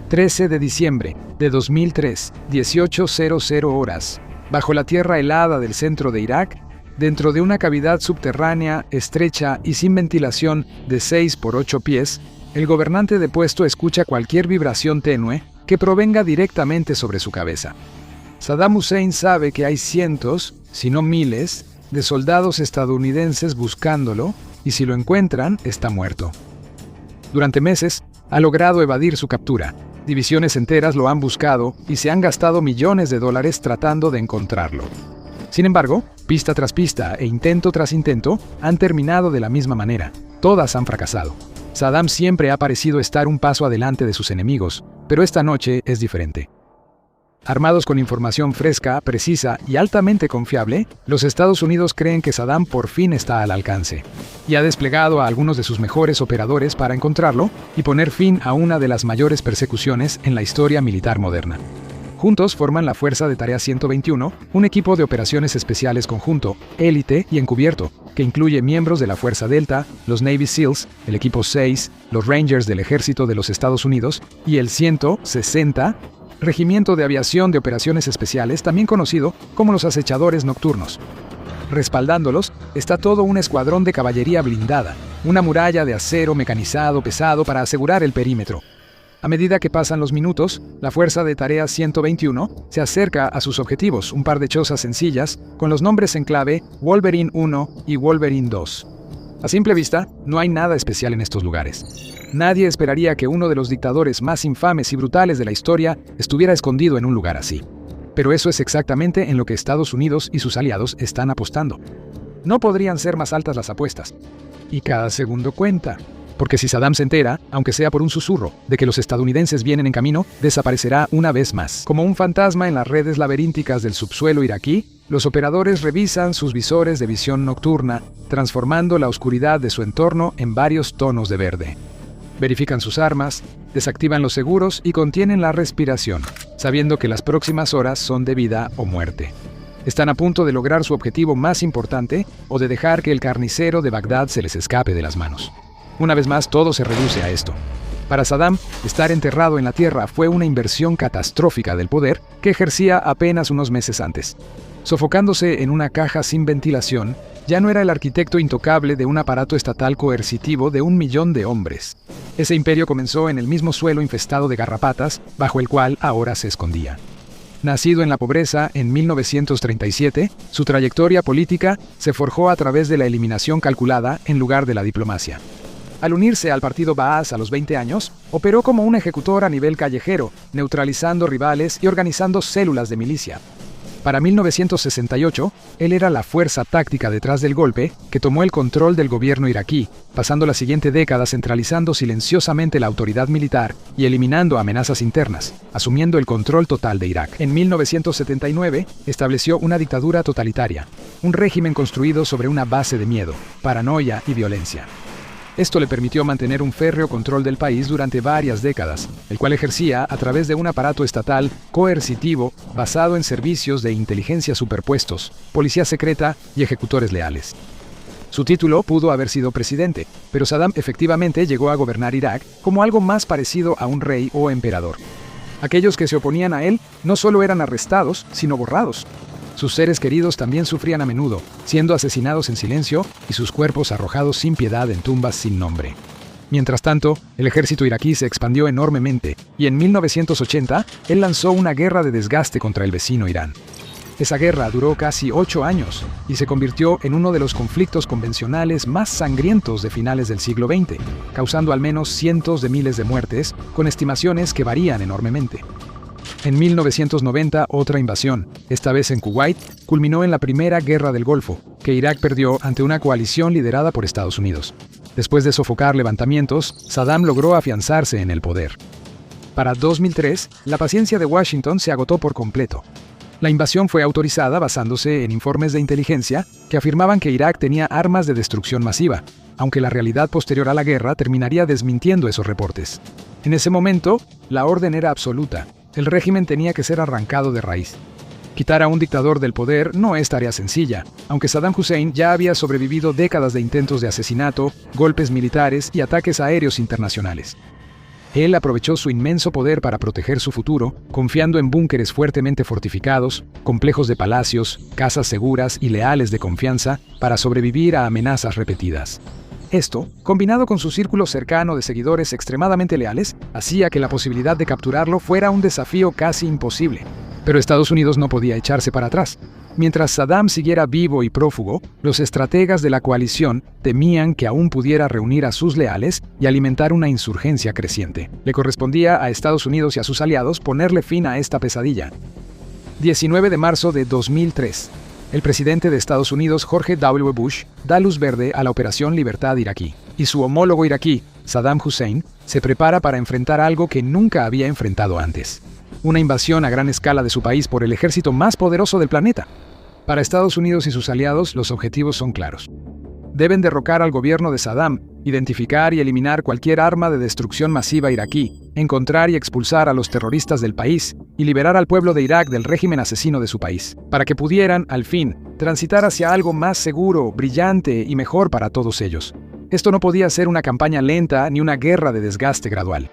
13 de diciembre de 2003, 18:00 horas. Bajo la tierra helada del centro de Irak, dentro de una cavidad subterránea, estrecha y sin ventilación de 6 por 8 pies, el gobernante depuesto escucha cualquier vibración tenue que provenga directamente sobre su cabeza. Saddam Hussein sabe que hay cientos, si no miles, de soldados estadounidenses buscándolo, y si lo encuentran, está muerto. Durante meses, ha logrado evadir su captura. Divisiones enteras lo han buscado y se han gastado millones de dólares tratando de encontrarlo. Sin embargo, pista tras pista e intento tras intento han terminado de la misma manera. Todas han fracasado. Saddam siempre ha parecido estar un paso adelante de sus enemigos, pero esta noche es diferente. Armados con información fresca, precisa y altamente confiable, los Estados Unidos creen que Saddam por fin está al alcance, y ha desplegado a algunos de sus mejores operadores para encontrarlo y poner fin a una de las mayores persecuciones en la historia militar moderna. Juntos forman la Fuerza de Tarea 121, un equipo de operaciones especiales conjunto, élite y encubierto, que incluye miembros de la Fuerza Delta, los Navy SEALs, el Equipo 6, los Rangers del Ejército de los Estados Unidos y el 160, Regimiento de Aviación de Operaciones Especiales, también conocido como los Acechadores Nocturnos. Respaldándolos está todo un escuadrón de caballería blindada, una muralla de acero mecanizado pesado para asegurar el perímetro. A medida que pasan los minutos, la Fuerza de Tarea 121 se acerca a sus objetivos, un par de chozas sencillas, con los nombres en clave Wolverine 1 y Wolverine 2. A simple vista, no hay nada especial en estos lugares. Nadie esperaría que uno de los dictadores más infames y brutales de la historia estuviera escondido en un lugar así. Pero eso es exactamente en lo que Estados Unidos y sus aliados están apostando. No podrían ser más altas las apuestas. Y cada segundo cuenta. Porque si Saddam se entera, aunque sea por un susurro, de que los estadounidenses vienen en camino, desaparecerá una vez más. Como un fantasma en las redes laberínticas del subsuelo iraquí, los operadores revisan sus visores de visión nocturna, transformando la oscuridad de su entorno en varios tonos de verde. Verifican sus armas, desactivan los seguros y contienen la respiración, sabiendo que las próximas horas son de vida o muerte. Están a punto de lograr su objetivo más importante o de dejar que el carnicero de Bagdad se les escape de las manos. Una vez más, todo se reduce a esto. Para Saddam, estar enterrado en la tierra fue una inversión catastrófica del poder que ejercía apenas unos meses antes. Sofocándose en una caja sin ventilación, ya no era el arquitecto intocable de un aparato estatal coercitivo de 1 millón de hombres. Ese imperio comenzó en el mismo suelo infestado de garrapatas, bajo el cual ahora se escondía. Nacido en la pobreza en 1937, su trayectoria política se forjó a través de la eliminación calculada en lugar de la diplomacia. Al unirse al partido Baas a los 20 años, operó como un ejecutor a nivel callejero, neutralizando rivales y organizando células de milicia. Para 1968, él era la fuerza táctica detrás del golpe que tomó el control del gobierno iraquí, pasando la siguiente década centralizando silenciosamente la autoridad militar y eliminando amenazas internas, asumiendo el control total de Irak. En 1979, estableció una dictadura totalitaria, un régimen construido sobre una base de miedo, paranoia y violencia. Esto le permitió mantener un férreo control del país durante varias décadas, el cual ejercía a través de un aparato estatal coercitivo basado en servicios de inteligencia superpuestos, policía secreta y ejecutores leales. Su título pudo haber sido presidente, pero Saddam efectivamente llegó a gobernar Irak como algo más parecido a un rey o emperador. Aquellos que se oponían a él no solo eran arrestados, sino borrados. Sus seres queridos también sufrían a menudo, siendo asesinados en silencio y sus cuerpos arrojados sin piedad en tumbas sin nombre. Mientras tanto, el ejército iraquí se expandió enormemente y en 1980 él lanzó una guerra de desgaste contra el vecino Irán. Esa guerra duró casi 8 años y se convirtió en uno de los conflictos convencionales más sangrientos de finales del siglo XX, causando al menos cientos de miles de muertes, con estimaciones que varían enormemente. En 1990, otra invasión, esta vez en Kuwait, culminó en la Primera Guerra del Golfo, que Irak perdió ante una coalición liderada por Estados Unidos. Después de sofocar levantamientos, Saddam logró afianzarse en el poder. Para 2003, la paciencia de Washington se agotó por completo. La invasión fue autorizada basándose en informes de inteligencia que afirmaban que Irak tenía armas de destrucción masiva, aunque la realidad posterior a la guerra terminaría desmintiendo esos reportes. En ese momento, la orden era absoluta. El régimen tenía que ser arrancado de raíz. Quitar a un dictador del poder no es tarea sencilla, aunque Saddam Hussein ya había sobrevivido décadas de intentos de asesinato, golpes militares y ataques aéreos internacionales. Él aprovechó su inmenso poder para proteger su futuro, confiando en búnkeres fuertemente fortificados, complejos de palacios, casas seguras y leales de confianza para sobrevivir a amenazas repetidas. Esto, combinado con su círculo cercano de seguidores extremadamente leales, hacía que la posibilidad de capturarlo fuera un desafío casi imposible. Pero Estados Unidos no podía echarse para atrás. Mientras Saddam siguiera vivo y prófugo, los estrategas de la coalición temían que aún pudiera reunir a sus leales y alimentar una insurgencia creciente. Le correspondía a Estados Unidos y a sus aliados ponerle fin a esta pesadilla. 19 de marzo de 2003. El presidente de Estados Unidos, George W. Bush, da luz verde a la Operación Libertad iraquí, y su homólogo iraquí, Saddam Hussein, se prepara para enfrentar algo que nunca había enfrentado antes: una invasión a gran escala de su país por el ejército más poderoso del planeta. Para Estados Unidos y sus aliados, los objetivos son claros. Deben derrocar al gobierno de Saddam, identificar y eliminar cualquier arma de destrucción masiva iraquí, encontrar y expulsar a los terroristas del país y liberar al pueblo de Irak del régimen asesino de su país, para que pudieran, al fin, transitar hacia algo más seguro, brillante y mejor para todos ellos. Esto no podía ser una campaña lenta ni una guerra de desgaste gradual.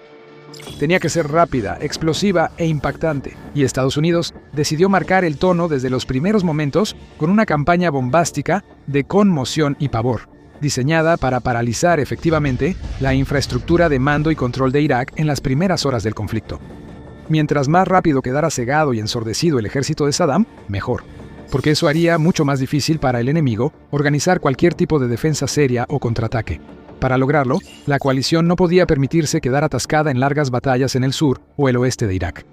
Tenía que ser rápida, explosiva e impactante, y Estados Unidos decidió marcar el tono desde los primeros momentos con una campaña bombástica de conmoción y pavor, diseñada para paralizar efectivamente la infraestructura de mando y control de Irak en las primeras horas del conflicto. Mientras más rápido quedara cegado y ensordecido el ejército de Saddam, mejor, porque eso haría mucho más difícil para el enemigo organizar cualquier tipo de defensa seria o contraataque. Para lograrlo, la coalición no podía permitirse quedar atascada en largas batallas en el sur o el oeste de Irak.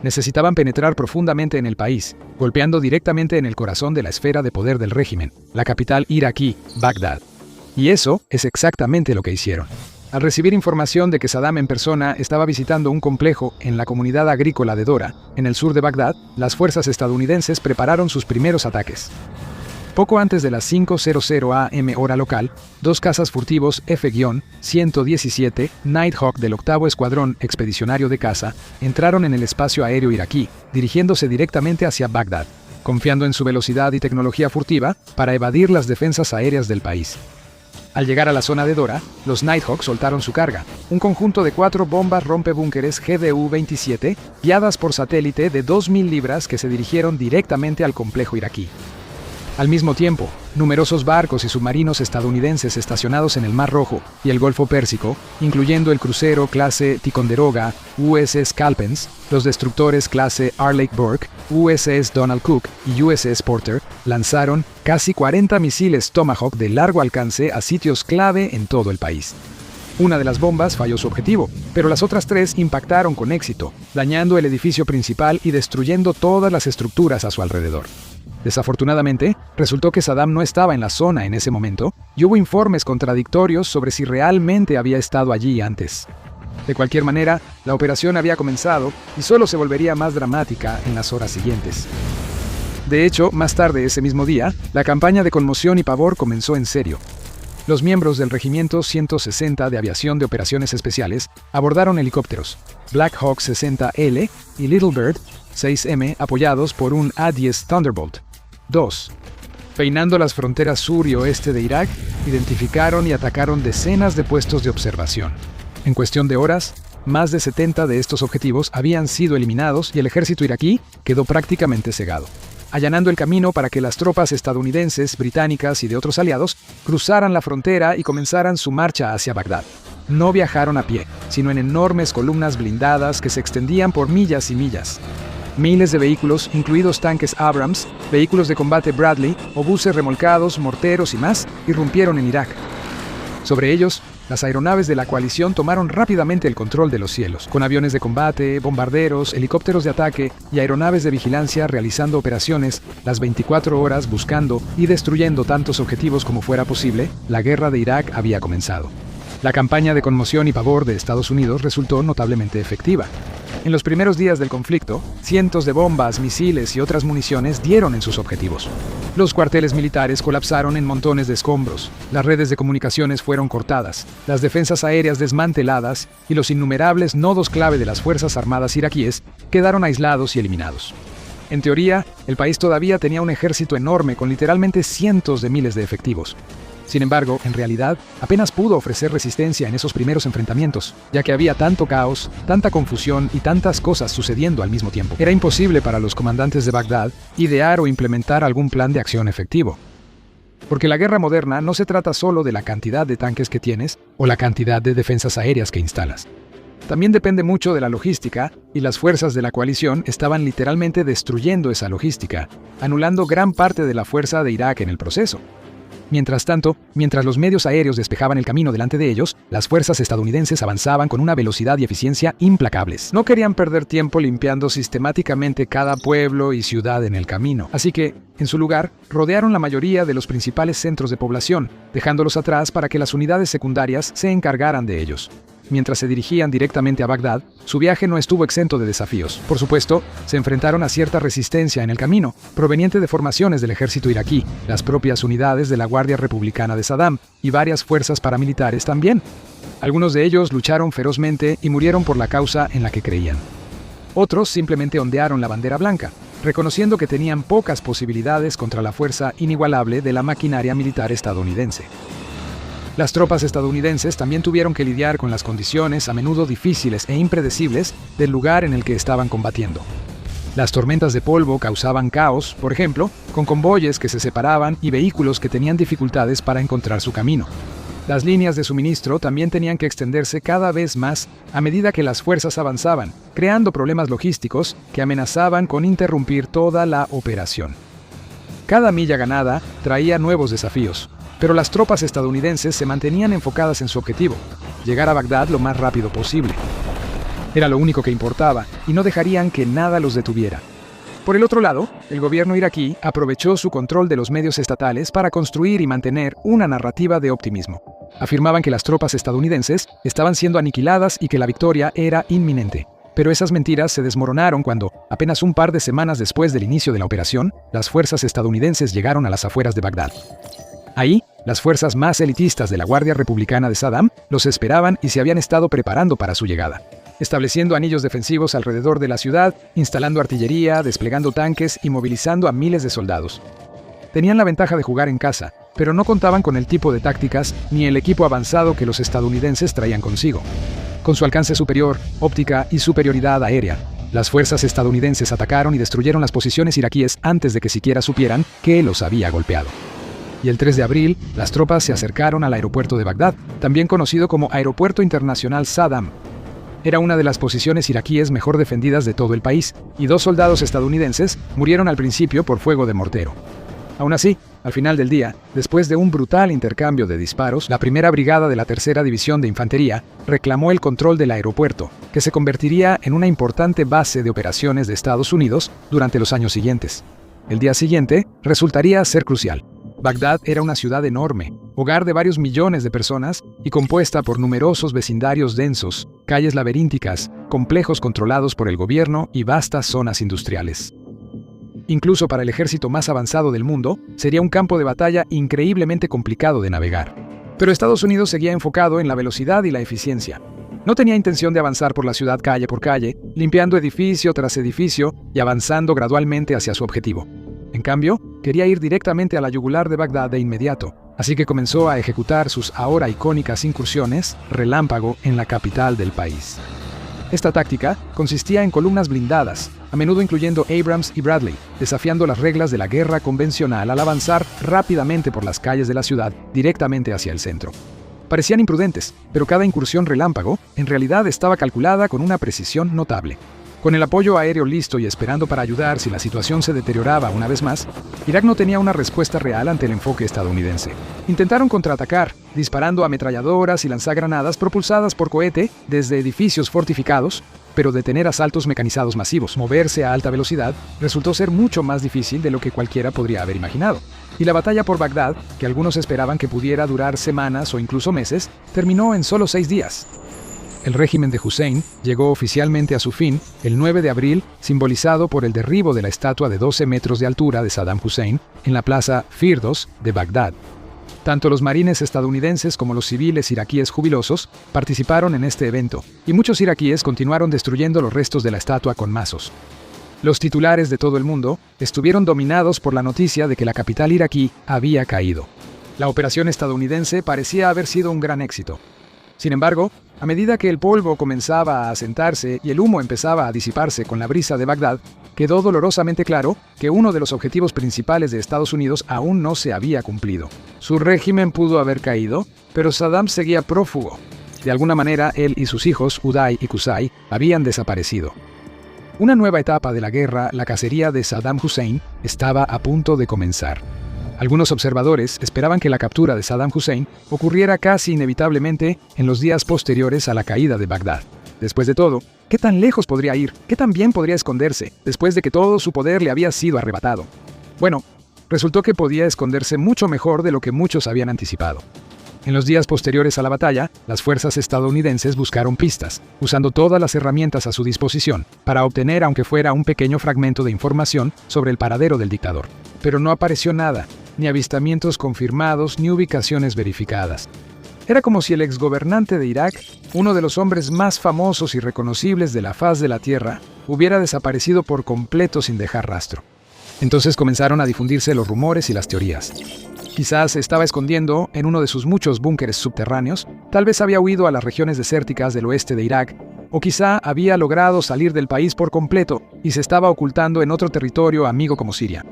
Necesitaban penetrar profundamente en el país, golpeando directamente en el corazón de la esfera de poder del régimen, la capital iraquí, Bagdad. Y eso es exactamente lo que hicieron. Al recibir información de que Saddam en persona estaba visitando un complejo en la comunidad agrícola de Dora, en el sur de Bagdad, las fuerzas estadounidenses prepararon sus primeros ataques. Poco antes de las 5:00 am hora local, dos cazas furtivos F-117 Nighthawk del 8º Escuadrón Expedicionario de Caza entraron en el espacio aéreo iraquí, dirigiéndose directamente hacia Bagdad, confiando en su velocidad y tecnología furtiva para evadir las defensas aéreas del país. Al llegar a la zona de Dora, los Nighthawk soltaron su carga, un conjunto de 4 bombas rompebúnkeres GDU-27 guiadas por satélite de 2.000 libras que se dirigieron directamente al complejo iraquí. Al mismo tiempo, numerosos barcos y submarinos estadounidenses estacionados en el Mar Rojo y el Golfo Pérsico, incluyendo el crucero clase Ticonderoga, USS Calpens, los destructores clase Arleigh Burke, USS Donald Cook y USS Porter, lanzaron casi 40 misiles Tomahawk de largo alcance a sitios clave en todo el país. Una de las bombas falló su objetivo, pero las otras 3 impactaron con éxito, dañando el edificio principal y destruyendo todas las estructuras a su alrededor. Desafortunadamente, resultó que Saddam no estaba en la zona en ese momento y hubo informes contradictorios sobre si realmente había estado allí antes. De cualquier manera, la operación había comenzado y solo se volvería más dramática en las horas siguientes. De hecho, más tarde ese mismo día, la campaña de conmoción y pavor comenzó en serio. Los miembros del Regimiento 160 de Aviación de Operaciones Especiales abordaron helicópteros, Black Hawk 60L y Little Bird 6M, apoyados por un A-10 Thunderbolt. 2. Peinando las fronteras sur y oeste de Irak, identificaron y atacaron decenas de puestos de observación. En cuestión de horas, más de 70 de estos objetivos habían sido eliminados y el ejército iraquí quedó prácticamente cegado, allanando el camino para que las tropas estadounidenses, británicas y de otros aliados cruzaran la frontera y comenzaran su marcha hacia Bagdad. No viajaron a pie, sino en enormes columnas blindadas que se extendían por millas y millas. Miles de vehículos, incluidos tanques Abrams, vehículos de combate Bradley, obuses remolcados, morteros y más, irrumpieron en Irak. Sobre ellos, las aeronaves de la coalición tomaron rápidamente el control de los cielos, con aviones de combate, bombarderos, helicópteros de ataque y aeronaves de vigilancia realizando operaciones las 24 horas buscando y destruyendo tantos objetivos como fuera posible. La guerra de Irak había comenzado. La campaña de conmoción y pavor de Estados Unidos resultó notablemente efectiva. En los primeros días del conflicto, cientos de bombas, misiles y otras municiones dieron en sus objetivos. Los cuarteles militares colapsaron en montones de escombros, las redes de comunicaciones fueron cortadas, las defensas aéreas desmanteladas y los innumerables nodos clave de las Fuerzas Armadas iraquíes quedaron aislados y eliminados. En teoría, el país todavía tenía un ejército enorme con literalmente cientos de miles de efectivos. Sin embargo, en realidad, apenas pudo ofrecer resistencia en esos primeros enfrentamientos, ya que había tanto caos, tanta confusión y tantas cosas sucediendo al mismo tiempo. Era imposible para los comandantes de Bagdad idear o implementar algún plan de acción efectivo. Porque la guerra moderna no se trata solo de la cantidad de tanques que tienes o la cantidad de defensas aéreas que instalas. También depende mucho de la logística, y las fuerzas de la coalición estaban literalmente destruyendo esa logística, anulando gran parte de la fuerza de Irak en el proceso. Mientras tanto, mientras los medios aéreos despejaban el camino delante de ellos, las fuerzas estadounidenses avanzaban con una velocidad y eficiencia implacables. No querían perder tiempo limpiando sistemáticamente cada pueblo y ciudad en el camino. Así que, en su lugar, rodearon la mayoría de los principales centros de población, dejándolos atrás para que las unidades secundarias se encargaran de ellos. Mientras se dirigían directamente a Bagdad, su viaje no estuvo exento de desafíos. Por supuesto, se enfrentaron a cierta resistencia en el camino, proveniente de formaciones del ejército iraquí, las propias unidades de la Guardia Republicana de Saddam y varias fuerzas paramilitares también. Algunos de ellos lucharon ferozmente y murieron por la causa en la que creían. Otros simplemente ondearon la bandera blanca, reconociendo que tenían pocas posibilidades contra la fuerza inigualable de la maquinaria militar estadounidense. Las tropas estadounidenses también tuvieron que lidiar con las condiciones a menudo difíciles e impredecibles del lugar en el que estaban combatiendo. Las tormentas de polvo causaban caos, por ejemplo, con convoyes que se separaban y vehículos que tenían dificultades para encontrar su camino. Las líneas de suministro también tenían que extenderse cada vez más a medida que las fuerzas avanzaban, creando problemas logísticos que amenazaban con interrumpir toda la operación. Cada milla ganada traía nuevos desafíos, pero las tropas estadounidenses se mantenían enfocadas en su objetivo: llegar a Bagdad lo más rápido posible. Era lo único que importaba, y no dejarían que nada los detuviera. Por el otro lado, el gobierno iraquí aprovechó su control de los medios estatales para construir y mantener una narrativa de optimismo. Afirmaban que las tropas estadounidenses estaban siendo aniquiladas y que la victoria era inminente. Pero esas mentiras se desmoronaron cuando, apenas un par de semanas después del inicio de la operación, las fuerzas estadounidenses llegaron a las afueras de Bagdad. Ahí, las fuerzas más elitistas de la Guardia Republicana de Saddam los esperaban y se habían estado preparando para su llegada, estableciendo anillos defensivos alrededor de la ciudad, instalando artillería, desplegando tanques y movilizando a miles de soldados. Tenían la ventaja de jugar en casa, pero no contaban con el tipo de tácticas ni el equipo avanzado que los estadounidenses traían consigo. Con su alcance superior, óptica y superioridad aérea, las fuerzas estadounidenses atacaron y destruyeron las posiciones iraquíes antes de que siquiera supieran que los había golpeado. Y el 3 de abril, las tropas se acercaron al aeropuerto de Bagdad, también conocido como Aeropuerto Internacional Saddam. Era una de las posiciones iraquíes mejor defendidas de todo el país, y 2 soldados estadounidenses murieron al principio por fuego de mortero. Aún así, al final del día, después de un brutal intercambio de disparos, la primera brigada de la Tercera División de Infantería reclamó el control del aeropuerto, que se convertiría en una importante base de operaciones de Estados Unidos durante los años siguientes. El día siguiente resultaría ser crucial. Bagdad era una ciudad enorme, hogar de varios millones de personas y compuesta por numerosos vecindarios densos, calles laberínticas, complejos controlados por el gobierno y vastas zonas industriales. Incluso para el ejército más avanzado del mundo, sería un campo de batalla increíblemente complicado de navegar. Pero Estados Unidos seguía enfocado en la velocidad y la eficiencia. No tenía intención de avanzar por la ciudad calle por calle, limpiando edificio tras edificio y avanzando gradualmente hacia su objetivo. En cambio, quería ir directamente a la yugular de Bagdad de inmediato, así que comenzó a ejecutar sus ahora icónicas incursiones relámpago en la capital del país. Esta táctica consistía en columnas blindadas, a menudo incluyendo Abrams y Bradley, desafiando las reglas de la guerra convencional al avanzar rápidamente por las calles de la ciudad directamente hacia el centro. Parecían imprudentes, pero cada incursión relámpago en realidad estaba calculada con una precisión notable. Con el apoyo aéreo listo y esperando para ayudar si la situación se deterioraba una vez más, Irak no tenía una respuesta real ante el enfoque estadounidense. Intentaron contraatacar, disparando ametralladoras y lanzagranadas propulsadas por cohete desde edificios fortificados, pero detener asaltos mecanizados masivos, moverse a alta velocidad, resultó ser mucho más difícil de lo que cualquiera podría haber imaginado. Y la batalla por Bagdad, que algunos esperaban que pudiera durar semanas o incluso meses, terminó en solo 6 días. El régimen de Hussein llegó oficialmente a su fin el 9 de abril, simbolizado por el derribo de la estatua de 12 metros de altura de Saddam Hussein en la plaza Firdos de Bagdad. Tanto los marines estadounidenses como los civiles iraquíes jubilosos participaron en este evento, y muchos iraquíes continuaron destruyendo los restos de la estatua con mazos. Los titulares de todo el mundo estuvieron dominados por la noticia de que la capital iraquí había caído. La operación estadounidense parecía haber sido un gran éxito. Sin embargo, a medida que el polvo comenzaba a asentarse y el humo empezaba a disiparse con la brisa de Bagdad, quedó dolorosamente claro que uno de los objetivos principales de Estados Unidos aún no se había cumplido. Su régimen pudo haber caído, pero Saddam seguía prófugo. De alguna manera, él y sus hijos, Uday y Qusay, habían desaparecido. Una nueva etapa de la guerra, la cacería de Saddam Hussein, estaba a punto de comenzar. Algunos observadores esperaban que la captura de Saddam Hussein ocurriera casi inevitablemente en los días posteriores a la caída de Bagdad. Después de todo, ¿qué tan lejos podría ir? ¿Qué tan bien podría esconderse después de que todo su poder le había sido arrebatado? Bueno, resultó que podía esconderse mucho mejor de lo que muchos habían anticipado. En los días posteriores a la batalla, las fuerzas estadounidenses buscaron pistas, usando todas las herramientas a su disposición, para obtener aunque fuera un pequeño fragmento de información sobre el paradero del dictador. Pero no apareció nada, ni avistamientos confirmados, ni ubicaciones verificadas. Era como si el exgobernante de Irak, uno de los hombres más famosos y reconocibles de la faz de la Tierra, hubiera desaparecido por completo sin dejar rastro. Entonces comenzaron a difundirse los rumores y las teorías. Quizás se estaba escondiendo en uno de sus muchos búnkeres subterráneos, tal vez había huido a las regiones desérticas del oeste de Irak, o quizá había logrado salir del país por completo y se estaba ocultando en otro territorio amigo como Siria.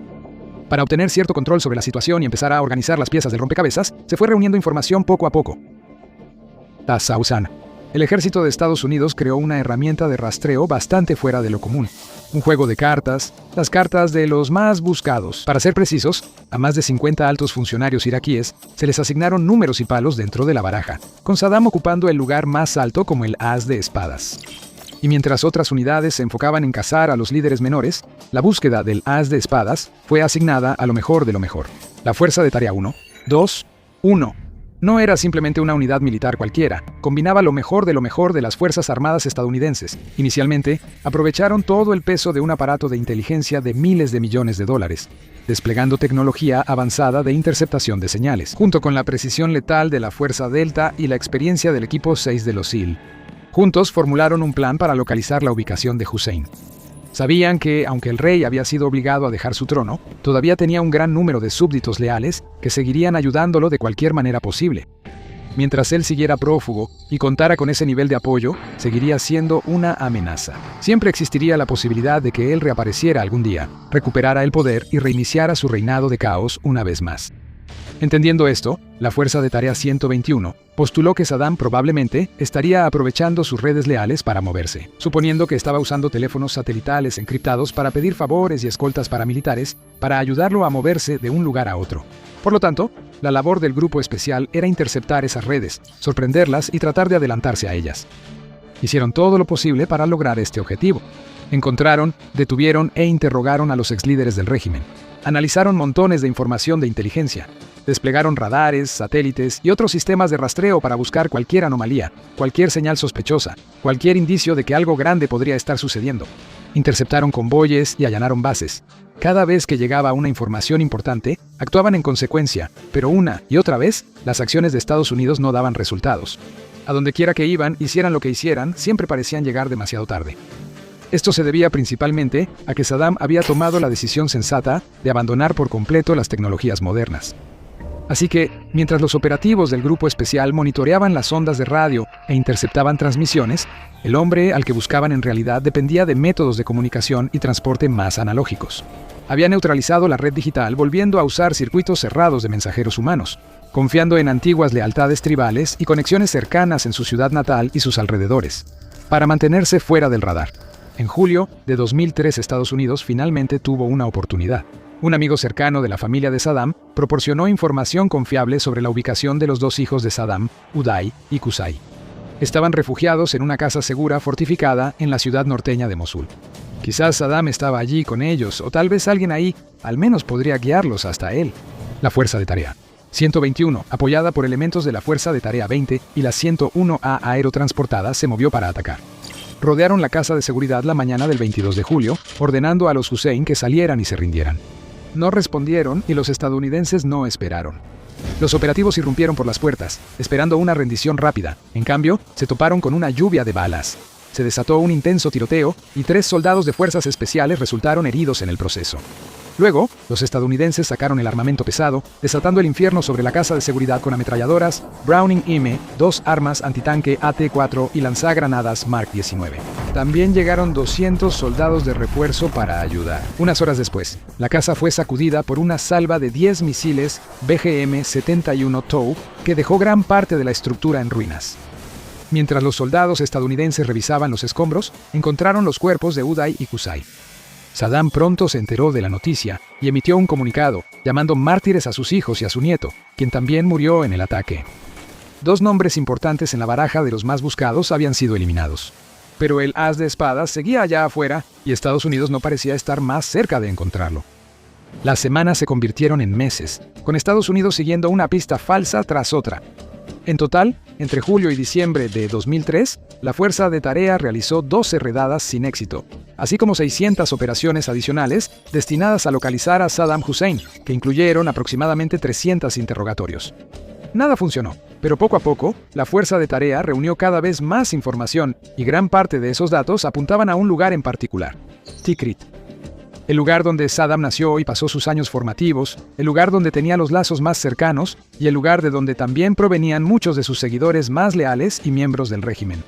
Para obtener cierto control sobre la situación y empezar a organizar las piezas del rompecabezas, se fue reuniendo información poco a poco. Tazawsan. El ejército de Estados Unidos creó una herramienta de rastreo bastante fuera de lo común. Un juego de cartas, las cartas de los más buscados. Para ser precisos, a más de 50 altos funcionarios iraquíes se les asignaron números y palos dentro de la baraja, con Saddam ocupando el lugar más alto como el as de espadas. Y mientras otras unidades se enfocaban en cazar a los líderes menores, la búsqueda del as de espadas fue asignada a lo mejor de lo mejor. La Fuerza de Tarea 1, 2, 1. No era simplemente una unidad militar cualquiera, combinaba lo mejor de las Fuerzas Armadas estadounidenses. Inicialmente, aprovecharon todo el peso de un aparato de inteligencia de miles de millones de dólares, desplegando tecnología avanzada de interceptación de señales, junto con la precisión letal de la Fuerza Delta y la experiencia del equipo 6 de los SEAL. Juntos formularon un plan para localizar la ubicación de Hussein. Sabían que, aunque el rey había sido obligado a dejar su trono, todavía tenía un gran número de súbditos leales que seguirían ayudándolo de cualquier manera posible. Mientras él siguiera prófugo y contara con ese nivel de apoyo, seguiría siendo una amenaza. Siempre existiría la posibilidad de que él reapareciera algún día, recuperara el poder y reiniciara su reinado de caos una vez más. Entendiendo esto, la Fuerza de Tarea 121 postuló que Saddam probablemente estaría aprovechando sus redes leales para moverse, suponiendo que estaba usando teléfonos satelitales encriptados para pedir favores y escoltas paramilitares para ayudarlo a moverse de un lugar a otro. Por lo tanto, la labor del grupo especial era interceptar esas redes, sorprenderlas y tratar de adelantarse a ellas. Hicieron todo lo posible para lograr este objetivo. Encontraron, detuvieron e interrogaron a los exlíderes del régimen. Analizaron montones de información de inteligencia. Desplegaron radares, satélites y otros sistemas de rastreo para buscar cualquier anomalía, cualquier señal sospechosa, cualquier indicio de que algo grande podría estar sucediendo. Interceptaron convoyes y allanaron bases. Cada vez que llegaba una información importante, actuaban en consecuencia, pero una y otra vez, las acciones de Estados Unidos no daban resultados. A donde quiera que iban, hicieran lo que hicieran, siempre parecían llegar demasiado tarde. Esto se debía principalmente a que Saddam había tomado la decisión sensata de abandonar por completo las tecnologías modernas. Así que, mientras los operativos del grupo especial monitoreaban las ondas de radio e interceptaban transmisiones, el hombre al que buscaban en realidad dependía de métodos de comunicación y transporte más analógicos. Había neutralizado la red digital volviendo a usar circuitos cerrados de mensajeros humanos, confiando en antiguas lealtades tribales y conexiones cercanas en su ciudad natal y sus alrededores, para mantenerse fuera del radar. En julio de 2003, Estados Unidos finalmente tuvo una oportunidad. Un amigo cercano de la familia de Saddam proporcionó información confiable sobre la ubicación de los dos hijos de Saddam, Uday y Qusay. Estaban refugiados en una casa segura fortificada en la ciudad norteña de Mosul. Quizás Saddam estaba allí con ellos, o tal vez alguien ahí al menos podría guiarlos hasta él. La Fuerza de Tarea 121, apoyada por elementos de la Fuerza de Tarea 20 y la 101A aerotransportada, se movió para atacar. Rodearon la casa de seguridad la mañana del 22 de julio, ordenando a los Hussein que salieran y se rindieran. No respondieron y los estadounidenses no esperaron. Los operativos irrumpieron por las puertas, esperando una rendición rápida. En cambio, se toparon con una lluvia de balas. Se desató un intenso tiroteo y 3 soldados de fuerzas especiales resultaron heridos en el proceso. Luego, los estadounidenses sacaron el armamento pesado, desatando el infierno sobre la casa de seguridad con ametralladoras Browning M, 2 armas antitanque AT-4 y lanzagranadas Mark 19. También llegaron 200 soldados de refuerzo para ayudar. Unas horas después, la casa fue sacudida por una salva de 10 misiles BGM-71 TOW que dejó gran parte de la estructura en ruinas. Mientras los soldados estadounidenses revisaban los escombros, encontraron los cuerpos de Uday y Qusay. Saddam pronto se enteró de la noticia y emitió un comunicado, llamando mártires a sus hijos y a su nieto, quien también murió en el ataque. 2 nombres importantes en la baraja de los más buscados habían sido eliminados. Pero el as de espadas seguía allá afuera y Estados Unidos no parecía estar más cerca de encontrarlo. Las semanas se convirtieron en meses, con Estados Unidos siguiendo una pista falsa tras otra. En total, entre julio y diciembre de 2003, la Fuerza de Tarea realizó 12 redadas sin éxito, así como 600 operaciones adicionales destinadas a localizar a Saddam Hussein, que incluyeron aproximadamente 300 interrogatorios. Nada funcionó, pero poco a poco, la Fuerza de Tarea reunió cada vez más información y gran parte de esos datos apuntaban a un lugar en particular: Tikrit. El lugar donde Saddam nació y pasó sus años formativos, el lugar donde tenía los lazos más cercanos y el lugar de donde también provenían muchos de sus seguidores más leales y miembros del régimen.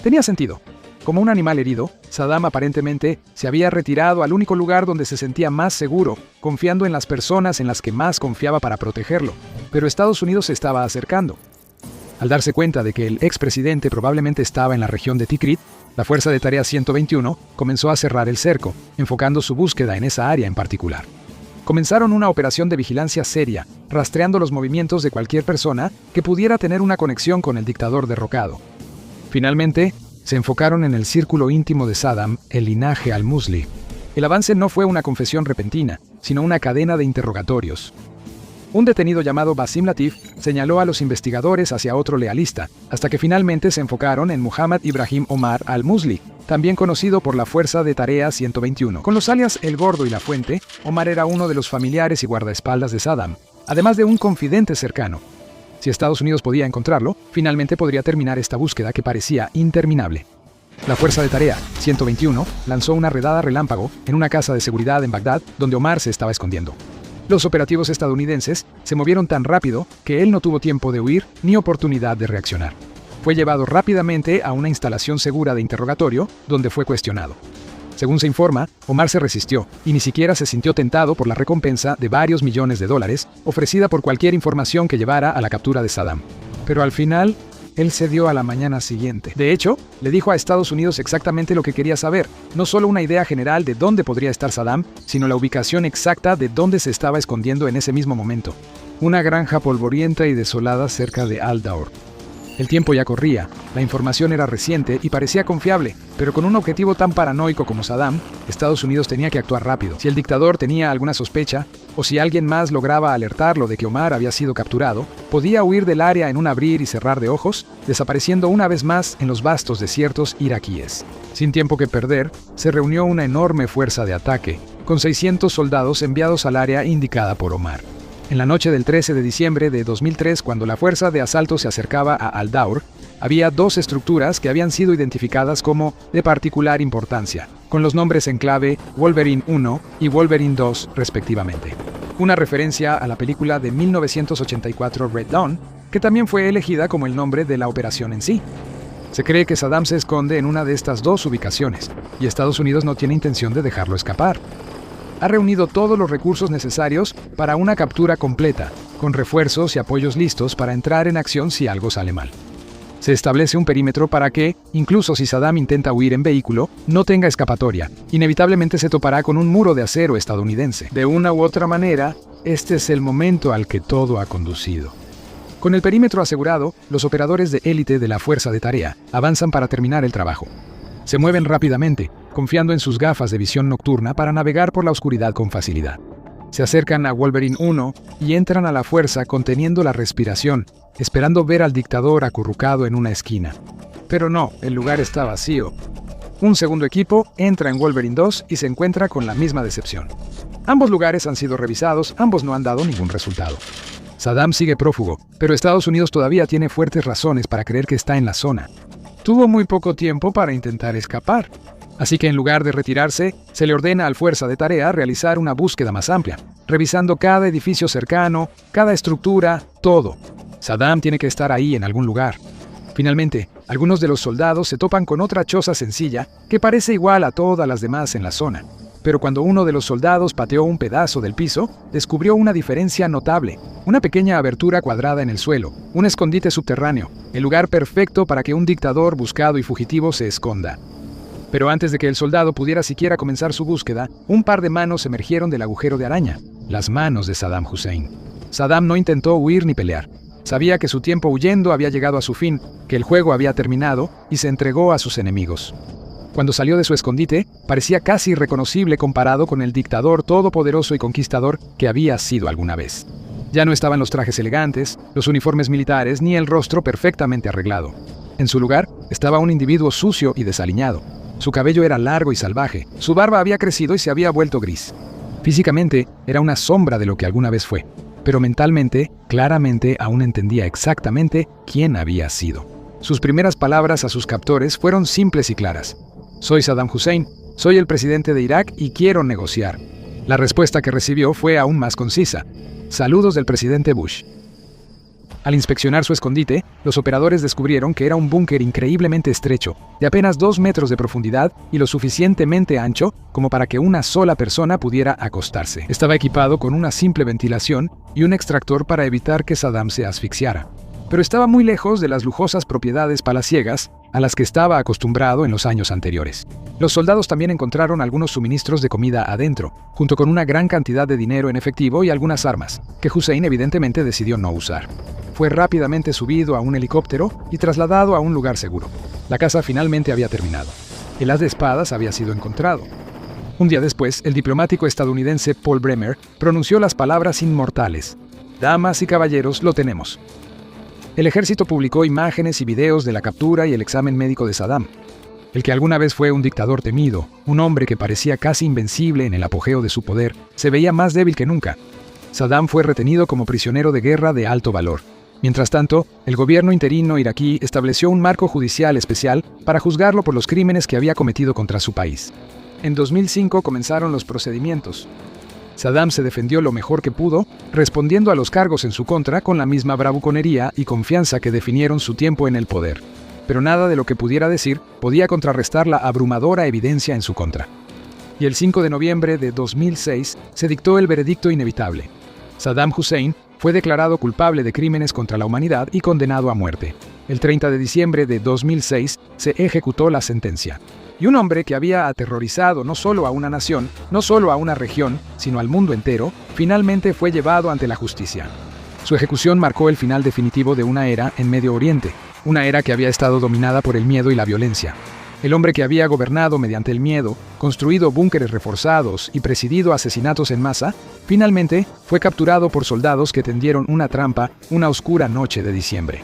Tenía sentido. Como un animal herido, Saddam aparentemente se había retirado al único lugar donde se sentía más seguro, confiando en las personas en las que más confiaba para protegerlo. Pero Estados Unidos se estaba acercando. Al darse cuenta de que el expresidente probablemente estaba en la región de Tikrit, la Fuerza de Tarea 121 comenzó a cerrar el cerco, enfocando su búsqueda en esa área en particular. Comenzaron una operación de vigilancia seria, rastreando los movimientos de cualquier persona que pudiera tener una conexión con el dictador derrocado. Finalmente, se enfocaron en el círculo íntimo de Saddam, el linaje al-Musli. El avance no fue una confesión repentina, sino una cadena de interrogatorios. Un detenido llamado Basim Latif señaló a los investigadores hacia otro lealista, hasta que finalmente se enfocaron en Muhammad Ibrahim Omar al-Musli, también conocido por la Fuerza de Tarea 121. Con los alias El Gordo y La Fuente, Omar era uno de los familiares y guardaespaldas de Saddam, además de un confidente cercano. Si Estados Unidos podía encontrarlo, finalmente podría terminar esta búsqueda que parecía interminable. La Fuerza de Tarea 121 lanzó una redada relámpago en una casa de seguridad en Bagdad donde Omar se estaba escondiendo. Los operativos estadounidenses se movieron tan rápido que él no tuvo tiempo de huir ni oportunidad de reaccionar. Fue llevado rápidamente a una instalación segura de interrogatorio, donde fue cuestionado. Según se informa, Omar se resistió y ni siquiera se sintió tentado por la recompensa de varios millones de dólares ofrecida por cualquier información que llevara a la captura de Saddam. Pero al final, él cedió a la mañana siguiente. De hecho, le dijo a Estados Unidos exactamente lo que quería saber, no solo una idea general de dónde podría estar Saddam, sino la ubicación exacta de dónde se estaba escondiendo en ese mismo momento. Una granja polvorienta y desolada cerca de Al-Daur. El tiempo ya corría, la información era reciente y parecía confiable, pero con un objetivo tan paranoico como Saddam, Estados Unidos tenía que actuar rápido. Si el dictador tenía alguna sospecha, o si alguien más lograba alertarlo de que Omar había sido capturado, podía huir del área en un abrir y cerrar de ojos, desapareciendo una vez más en los vastos desiertos iraquíes. Sin tiempo que perder, se reunió una enorme fuerza de ataque, con 600 soldados enviados al área indicada por Omar. En la noche del 13 de diciembre de 2003, cuando la fuerza de asalto se acercaba a Al-Daur, había 2 estructuras que habían sido identificadas como de particular importancia, con los nombres en clave Wolverine 1 y Wolverine 2 respectivamente. Una referencia a la película de 1984 Red Dawn, que también fue elegida como el nombre de la operación en sí. Se cree que Saddam se esconde en una de estas 2 ubicaciones, y Estados Unidos no tiene intención de dejarlo escapar. Ha reunido todos los recursos necesarios para una captura completa, con refuerzos y apoyos listos para entrar en acción si algo sale mal. Se establece un perímetro para que, incluso si Saddam intenta huir en vehículo, no tenga escapatoria. Inevitablemente se topará con un muro de acero estadounidense. De una u otra manera, este es el momento al que todo ha conducido. Con el perímetro asegurado, los operadores de élite de la Fuerza de Tarea avanzan para terminar el trabajo. Se mueven rápidamente, confiando en sus gafas de visión nocturna para navegar por la oscuridad con facilidad. Se acercan a Wolverine 1 y entran a la fuerza conteniendo la respiración, esperando ver al dictador acurrucado en una esquina. Pero no, el lugar está vacío. Un segundo equipo entra en Wolverine 2 y se encuentra con la misma decepción. Ambos lugares han sido revisados, ambos no han dado ningún resultado. Saddam sigue prófugo, pero Estados Unidos todavía tiene fuertes razones para creer que está en la zona. Tuvo muy poco tiempo para intentar escapar. Así que en lugar de retirarse, se le ordena al fuerza de tarea realizar una búsqueda más amplia, revisando cada edificio cercano, cada estructura, todo. Saddam tiene que estar ahí en algún lugar. Finalmente, algunos de los soldados se topan con otra choza sencilla que parece igual a todas las demás en la zona. Pero cuando uno de los soldados pateó un pedazo del piso, descubrió una diferencia notable. Una pequeña abertura cuadrada en el suelo, un escondite subterráneo, el lugar perfecto para que un dictador buscado y fugitivo se esconda. Pero antes de que el soldado pudiera siquiera comenzar su búsqueda, un par de manos emergieron del agujero de araña. Las manos de Saddam Hussein. Saddam no intentó huir ni pelear. Sabía que su tiempo huyendo había llegado a su fin, que el juego había terminado, y se entregó a sus enemigos. Cuando salió de su escondite, parecía casi irreconocible comparado con el dictador todopoderoso y conquistador que había sido alguna vez. Ya no estaban los trajes elegantes, los uniformes militares, ni el rostro perfectamente arreglado. En su lugar, estaba un individuo sucio y desaliñado. Su cabello era largo y salvaje, su barba había crecido y se había vuelto gris. Físicamente, era una sombra de lo que alguna vez fue, pero mentalmente, claramente, aún entendía exactamente quién había sido. Sus primeras palabras a sus captores fueron simples y claras. «Soy Saddam Hussein, soy el presidente de Irak y quiero negociar». La respuesta que recibió fue aún más concisa. «Saludos del presidente Bush». Al inspeccionar su escondite, los operadores descubrieron que era un búnker increíblemente estrecho, de apenas 2 metros de profundidad y lo suficientemente ancho como para que una sola persona pudiera acostarse. Estaba equipado con una simple ventilación y un extractor para evitar que Saddam se asfixiara. Pero estaba muy lejos de las lujosas propiedades palaciegas a las que estaba acostumbrado en los años anteriores. Los soldados también encontraron algunos suministros de comida adentro, junto con una gran cantidad de dinero en efectivo y algunas armas, que Hussein evidentemente decidió no usar. Fue rápidamente subido a un helicóptero y trasladado a un lugar seguro. La caza finalmente había terminado. El haz de espadas había sido encontrado. Un día después, el diplomático estadounidense Paul Bremer pronunció las palabras inmortales: «Damas y caballeros, lo tenemos». El ejército publicó imágenes y videos de la captura y el examen médico de Saddam. El que alguna vez fue un dictador temido, un hombre que parecía casi invencible en el apogeo de su poder, se veía más débil que nunca. Saddam fue retenido como prisionero de guerra de alto valor. Mientras tanto, el gobierno interino iraquí estableció un marco judicial especial para juzgarlo por los crímenes que había cometido contra su país. En 2005 comenzaron los procedimientos. Saddam se defendió lo mejor que pudo, respondiendo a los cargos en su contra con la misma bravuconería y confianza que definieron su tiempo en el poder. Pero nada de lo que pudiera decir podía contrarrestar la abrumadora evidencia en su contra. Y el 5 de noviembre de 2006 se dictó el veredicto inevitable. Saddam Hussein fue declarado culpable de crímenes contra la humanidad y condenado a muerte. El 30 de diciembre de 2006 se ejecutó la sentencia. Y un hombre que había aterrorizado no solo a una nación, no solo a una región, sino al mundo entero, finalmente fue llevado ante la justicia. Su ejecución marcó el final definitivo de una era en Medio Oriente, una era que había estado dominada por el miedo y la violencia. El hombre que había gobernado mediante el miedo, construido búnkeres reforzados y presidido asesinatos en masa, finalmente fue capturado por soldados que tendieron una trampa una oscura noche de diciembre.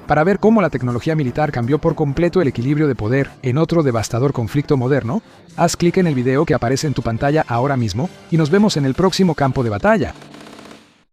Para ver cómo la tecnología militar cambió por completo el equilibrio de poder en otro devastador conflicto moderno, haz clic en el video que aparece en tu pantalla ahora mismo y nos vemos en el próximo campo de batalla.